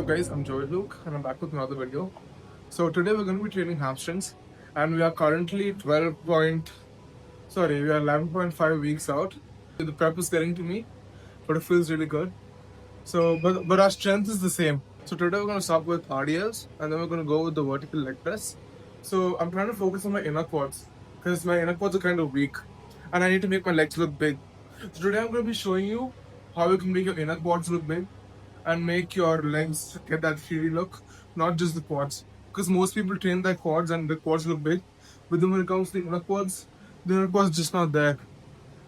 Guys, I'm Joey Luke and I'm back with another video. So today we're going to be training hamstrings and we are currently we are 11.5 weeks out. The prep is getting to me, but it feels really good. So, but our strength is the same. So today we're going to start with RDLs and then we're going to go with the vertical leg press. So I'm trying to focus on my inner quads because my inner quads are kind of weak and I need to make my legs look big. So today I'm going to be showing you how you can make your inner quads look big and make your legs get that 3D look, not just the quads. Because most people train their quads and the quads look big, but then when it comes to the inner quads just not there.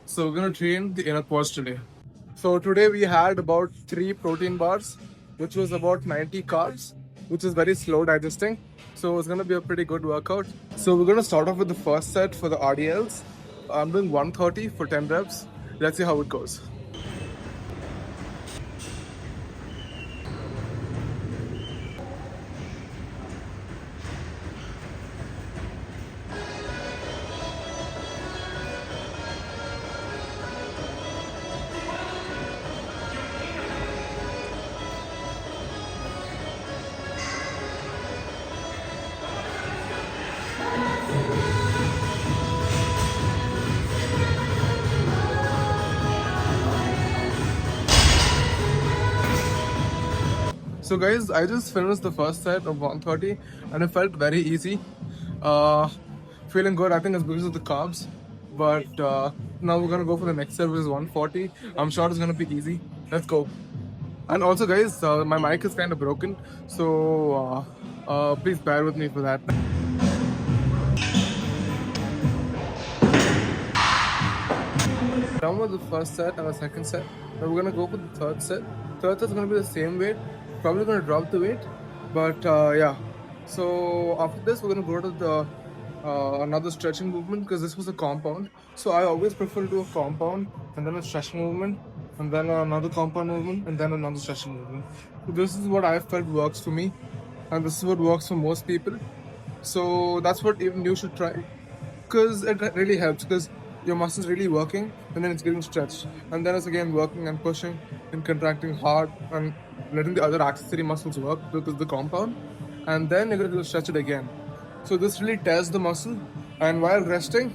So we're gonna train the inner quads today. So today we had about 3 protein bars, which was about 90 carbs, which is very slow digesting. So it's gonna be a pretty good workout. So we're gonna start off with the first set for the RDLs. I'm doing 130 for 10 reps. Let's see how it goes. So guys, I just finished the first set of 130 and it felt very easy. Feeling good, I think it's because of the carbs. But now we're gonna go for the next set, which is 140. I'm sure it's gonna be easy. Let's go. And also guys, my mic is kind of broken, so please bear with me for that. Done with the first set and the second set. Now we're gonna go for the third set. Third set's gonna be the same weight. Probably gonna drop the weight, but yeah. So after this, we're gonna go to the another stretching movement because this was a compound. So I always prefer to do a compound and then a stretching movement, and then another compound movement, and then another stretching movement. So this is what I felt works for me, and this is what works for most people. So that's what even you should try because it really helps because your muscles really working and then it's getting stretched and then it's again working and pushing and contracting hard and letting the other accessory muscles work because the compound and then you're going to stretch it again. So this really tests the muscle and while resting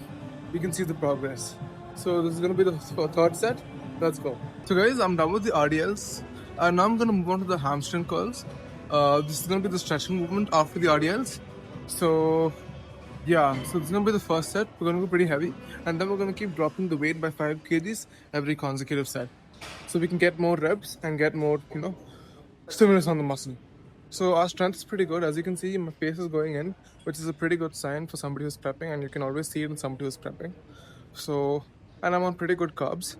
you can see the progress. So this is going to be the third set. Let's go. So guys, I'm done with the RDLs and now I'm going to move on to the hamstring curls. This is going to be the stretching movement after the RDLs. So yeah, so this is gonna be the first set. We're gonna go pretty heavy, and then we're gonna keep dropping the weight by 5 kgs every consecutive set, so we can get more reps and get more, stimulus on the muscle. So our strength is pretty good. As you can see, my face is going in, which is a pretty good sign for somebody who's prepping, and you can always see it in somebody who's prepping. So, and I'm on pretty good carbs.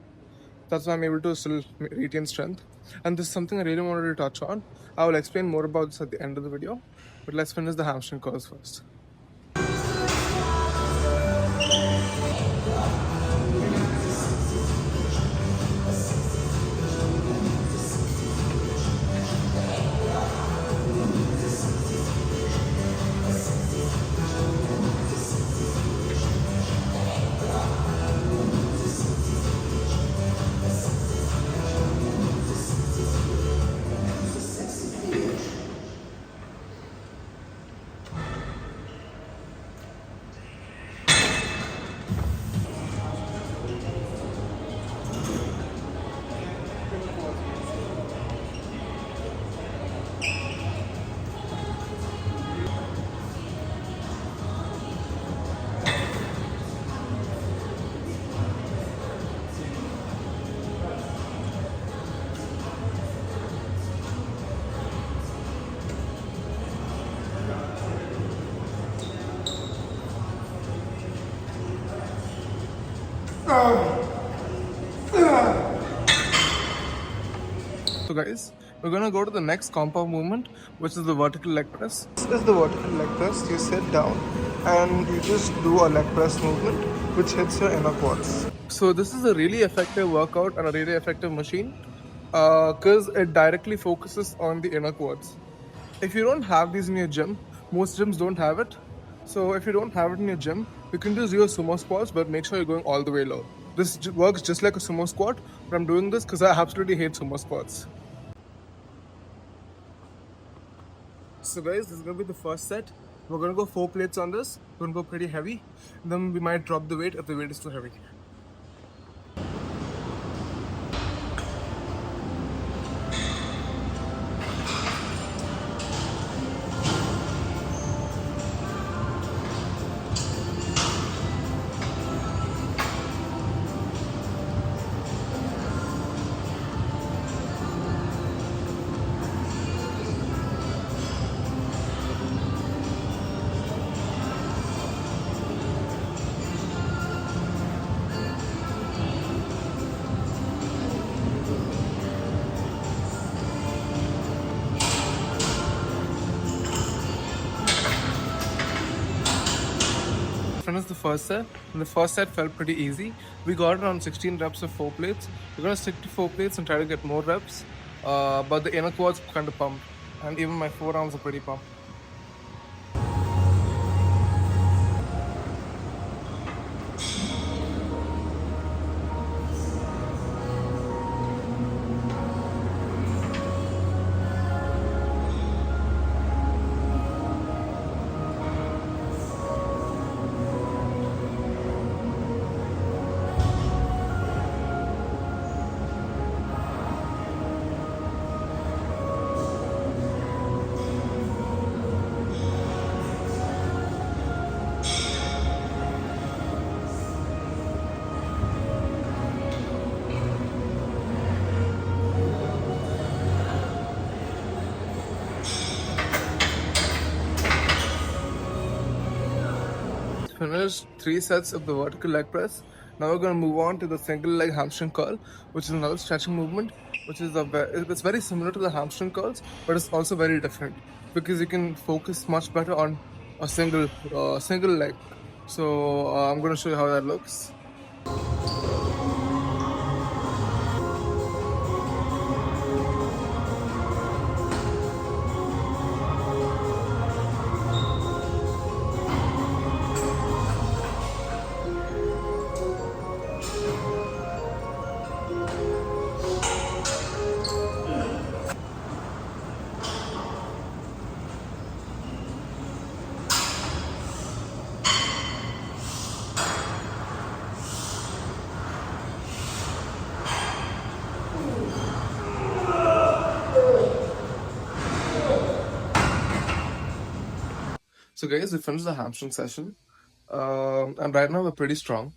That's why I'm able to still retain strength. And this is something I really wanted to touch on. I will explain more about this at the end of the video, but let's finish the hamstring curls first. So guys, we're gonna go to the next compound movement, which is the vertical leg press. This is the vertical leg press. You sit down and you just do a leg press movement, which hits your inner quads. So this is a really effective workout and a really effective machine because it directly focuses on the inner quads. If you don't have these in your gym, most gyms don't have it. So if you don't have it in your gym, you can just do a sumo squats, but make sure you're going all the way low. This works just like a sumo squat, but I'm doing this because I absolutely hate sumo squats. So guys, this is gonna be the first set. We're gonna go 4 plates on this. We're gonna go pretty heavy. Then we might drop the weight if the weight is too heavy. Finished the first set, and the first set felt pretty easy. We got around 16 reps of 4 plates. We're gonna stick to 4 plates and try to get more reps. But the inner quads kind of pumped, and even my forearms are pretty pumped. Finished 3 sets of the vertical leg press. Now we're going to move on to the single leg hamstring curl, which is another stretching movement, which is it's very similar to the hamstring curls, but it's also very different because you can focus much better on a single leg. So I'm going to show you how that looks. So guys, we finished the hamstring session, and right now we're pretty strong.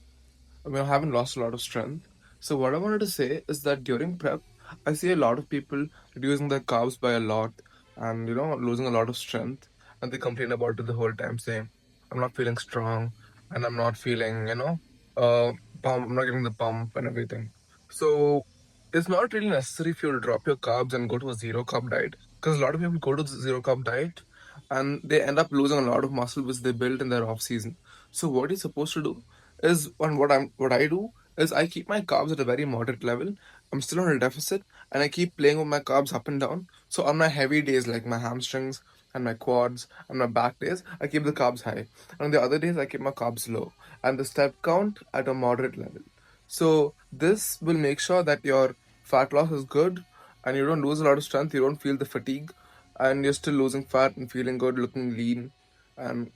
We haven't lost a lot of strength. So what I wanted to say is that during prep, I see a lot of people reducing their carbs by a lot, and losing a lot of strength, and they complain about it the whole time, saying, "I'm not feeling strong, and I'm not feeling, I'm not getting the pump and everything." So it's not really necessary if you drop your carbs and go to a zero carb diet, because a lot of people go to the zero carb diet and they end up losing a lot of muscle which they built in their off season. So what you're supposed to do is, and what I do is I keep my carbs at a very moderate level. I'm still on a deficit, and I keep playing with my carbs up and down. So on my heavy days, like my hamstrings and my quads and my back days, I keep the carbs high. And on the other days, I keep my carbs low and the step count at a moderate level. So this will make sure that your fat loss is good and you don't lose a lot of strength, you don't feel the fatigue, and you're still losing fat and feeling good, looking lean, and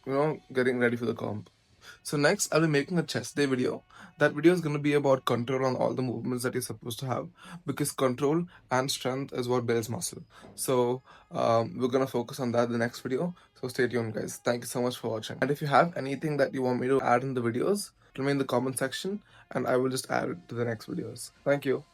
getting ready for the comp. So next, I'll be making a chest day video. That video is going to be about control on all the movements that you're supposed to have, because control and strength is what builds muscle. So we're going to focus on that in the next video. So stay tuned, guys. Thank you so much for watching. And if you have anything that you want me to add in the videos, tell me in the comment section, and I will just add it to the next videos. Thank you.